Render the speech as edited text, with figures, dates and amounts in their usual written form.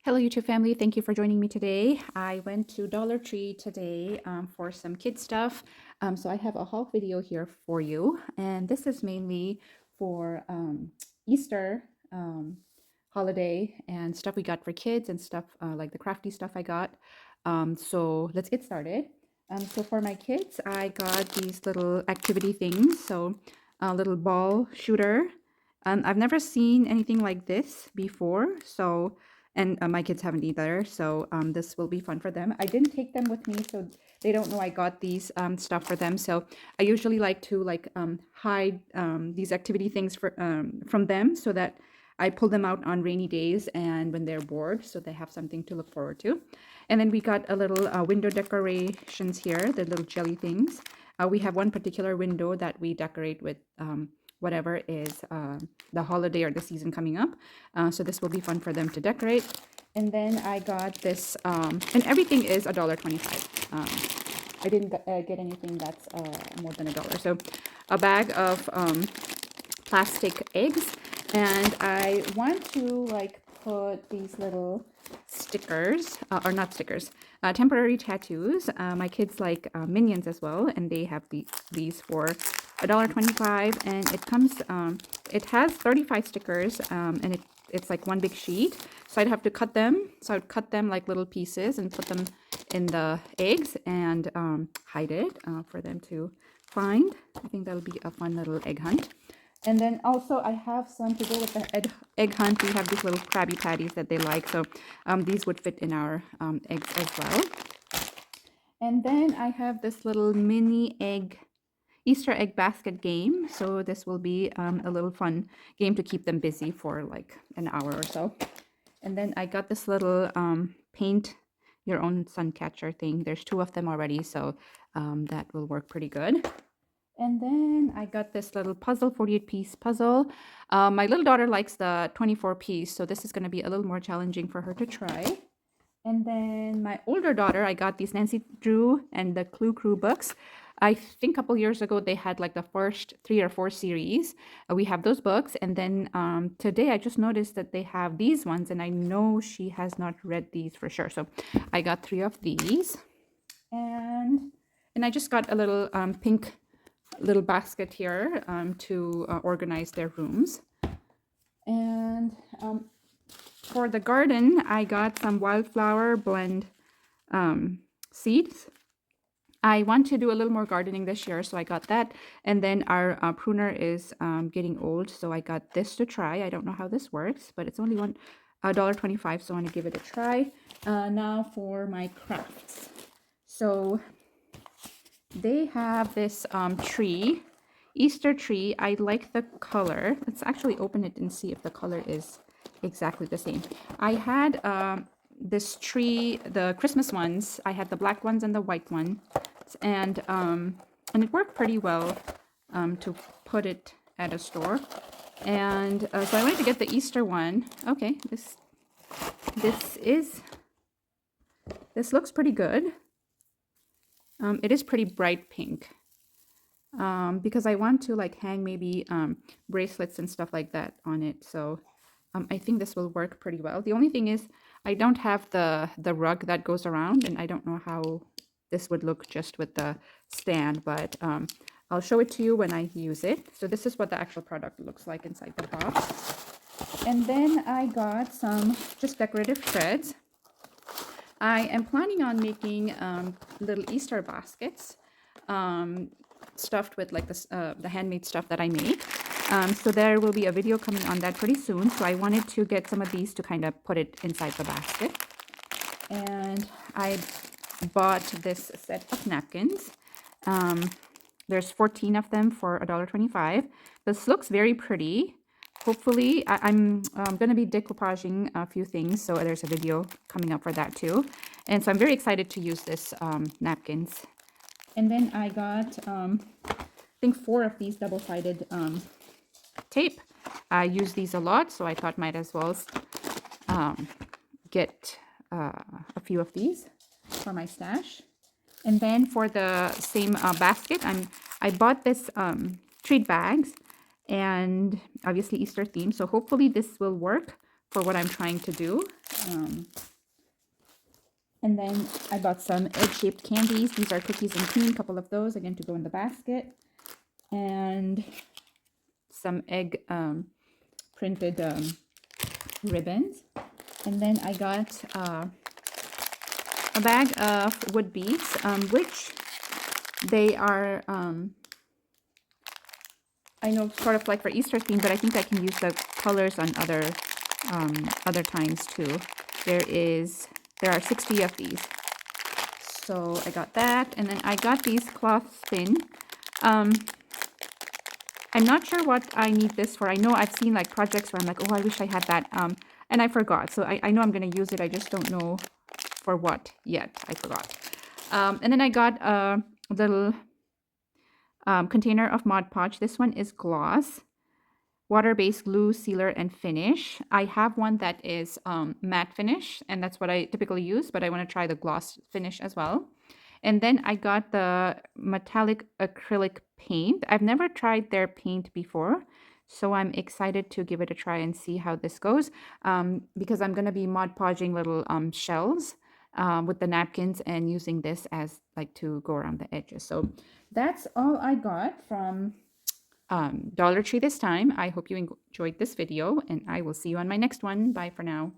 Hello, YouTube family. Thank you for joining me today. I went to Dollar Tree today for some kid stuff. So I have a haul video here for you. And this is mainly for Easter holiday and stuff we got for kids and stuff like the crafty stuff I got. So let's get started. So for my kids, I got these little activity things. So a little ball shooter. I've never seen anything like this before. So and my kids haven't either, so this will be fun for them. I didn't take them with me, so they don't know I got these stuff for them. So I usually like to hide these activity things from them, so that I pull them out on rainy days and when they're bored, so they have something to look forward to. And then we got a little window decorations here, the little jelly things. We have one particular window that we decorate with whatever is the holiday or the season coming up. So this will be fun for them to decorate. And then I got this, and everything is $1.25. I didn't get anything that's more than $1. So a bag of plastic eggs, and I want to put these little stickers, or not stickers, temporary tattoos. My kids like Minions as well, and they have these for $1.25, and it has 35 stickers, and it's like one big sheet. So I'd have to cut them. So I'd cut them like little pieces and put them in the eggs and hide it for them to find. I think that'll be a fun little egg hunt. And then also I have some to go with the egg hunt. We have these little Krabby Patties that they like. So these would fit in our eggs as well. And then I have this little mini Easter egg basket game. So this will be a little fun game to keep them busy for like an hour or so. And then I got this little paint your own sun catcher thing. There's 2 of them already, so that will work pretty good. And then I got this little puzzle, 48-piece puzzle. My little daughter likes the 24-piece, so this is going to be a little more challenging for her to try. And then my older daughter, I got these Nancy Drew and the Clue Crew books. I think a couple years ago they had like the first 3 or 4 series. We have those books, and then today I just noticed that they have these ones, and I know she has not read these for sure. So I got 3 of these, and I just got a little pink little basket here to organize their rooms. And for the garden, I got some wildflower blend seeds. I want to do a little more gardening this year, so I got that. And then our pruner is getting old, so I got this to try. I don't know how this works, but it's only $1.25, so I want to give it a try. Now for my crafts. So they have this tree, Easter tree. I like the color. Let's actually open it and see if the color is exactly the same. I had this tree, the Christmas ones. I had the black ones and the white one, and it worked pretty well to put it at a store. And so I wanted to get the Easter one. Okay, this looks pretty good. It is pretty bright pink because I want to like hang maybe bracelets and stuff like that on it. So I think this will work pretty well. The only thing is I don't have the rug that goes around, and I don't know how this would look just with the stand, but I'll show it to you when I use it. So this is what the actual product looks like inside the box. And then I got some just decorative shreds. I am planning on making little Easter baskets stuffed with like the handmade stuff that I make. So there will be a video coming on that pretty soon. So I wanted to get some of these to kind of put it inside the basket. And I bought this set of napkins. There's 14 of them for $1.25. This looks very pretty. Hopefully, I'm going to be decoupaging a few things, so there's a video coming up for that too. And so I'm very excited to use this napkins. And then I got, I think 4 of these double-sided tape. I use these a lot, so I thought might as well get a few of these for my stash. And then for the same basket, I bought this treat bags. And obviously Easter theme, so hopefully this will work for what I'm trying to do. And then I bought some egg-shaped candies. These are cookies and cream, a couple of those, again, to go in the basket. And some egg printed ribbons. And then I got a bag of wood beads, which they are, I know, sort of like for Easter theme, but I think I can use the colors on other times too. There are 60 of these. So I got that, and then I got these cloth spin. I'm not sure what I need this for. I know I've seen like projects where I'm like, oh, I wish I had that, and I forgot. So I know I'm going to use it. I just don't know for what yet. I forgot. And then I got a little container of Mod Podge. This one is gloss, water-based glue, sealer, and finish. I have one that is matte finish, and that's what I typically use, but I want to try the gloss finish as well. And then I got the metallic acrylic paint. I've never tried their paint before, so I'm excited to give it a try and see how this goes, because I'm going to be Mod Podging little shells with the napkins and using this as like to go around the edges. So that's all I got from Dollar Tree this time. I hope you enjoyed this video, and I will see you on my next one. Bye for now.